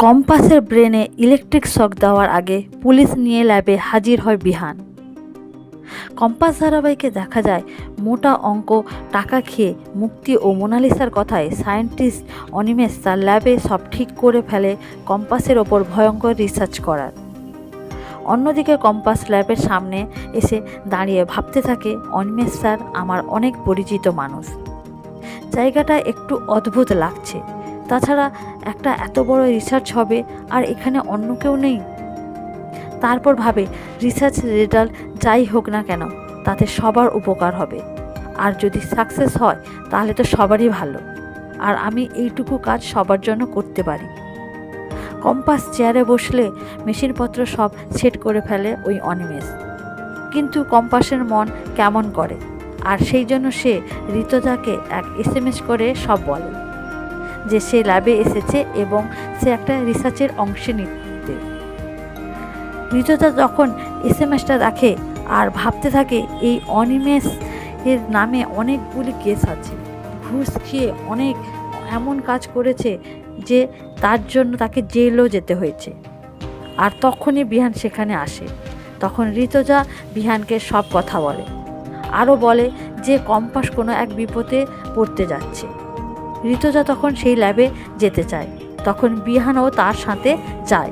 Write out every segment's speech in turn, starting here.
কম্পাসের ব্রেনে electric shock দেওয়ার আগে পুলিশ নিয়ে ল্যাবে হাজির হয় বিহান। কম্পাস ধারাবাহিকে দেখা যায় মোটা অঙ্ক টাকা খেয়ে মুক্তি ও মোনালিসার কথায় সায়েন্টিস্ট অনিমেষ তার ল্যাবে সব ঠিক করে ফেলে কম্পাসের ওপর ভয়ঙ্কর রিসার্চ করার। অন্যদিকে কম্পাস ল্যাবের সামনে এসে দাঁড়িয়ে ভাবতে থাকে, অনিমেষ স্যার আমার অনেক পরিচিত মানুষ, জায়গাটা একটু অদ্ভুত লাগছে। তাছাড়া একটা এত বড় রিসার্চ হবে আর এখানে অন্য কেউ নেই। তারপর ভাবে রিসার্চ রেজাল্ট যাই হোক না কেন তাতে সবার উপকার হবে, আর যদি সাকসেস হয় তাহলে তো সবারই ভালো, আর আমি এইটুকু কাজ সবার জন্য করতে পারি। কম্পাস চেয়ারে বসলে মেশিনপত্র সব সেট করে ফেলে ওই অনিমেষ, কিন্তু কম্পাসের মন কেমন করে, আর সেই জন্য সে ঋতুজাকে এক SMS করে সব বলে যে সে ল্যাবে এসেছে এবং সে একটা রিসার্চের অংশে নিতে। ঋতুজা যখন SMSটা দেখে আর ভাবতে থাকে এই অনিমেষ এর নামে অনেকগুলি কেস আছে, ঘুষ খেয়ে অনেক এমন কাজ করেছে যে তার জন্য তাকে জেলও যেতে হয়েছে। আর তখনই বিহান সেখানে আসে। তখন ঋতুজা বিহানকে সব কথা বলে, আরও বলে যে কম্পাস কোনো এক বিপদে পড়তে যাচ্ছে। ঋতুজা তখন সেই ল্যাবে যেতে চায়, তখন বিহানও তার সাথে যায়।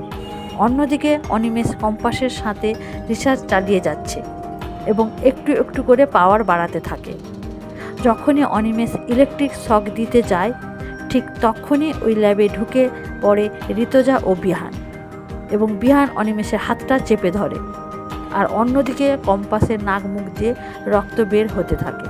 অন্যদিকে অনিমেষ কম্পাসের সাথে রিসার্চ চালিয়ে যাচ্ছে এবং একটু একটু করে পাওয়ার বাড়াতে থাকে। যখনই অনিমেষ ইলেকট্রিক শক দিতে যায় ঠিক তখনই ওই ল্যাবে ঢুকে পড়ে ঋতুজা ও বিহান, এবং বিহান অনিমেষের হাতটা চেপে ধরে, আর অন্যদিকে কম্পাসের নাক মুখ দিয়ে রক্ত বের হতে থাকে।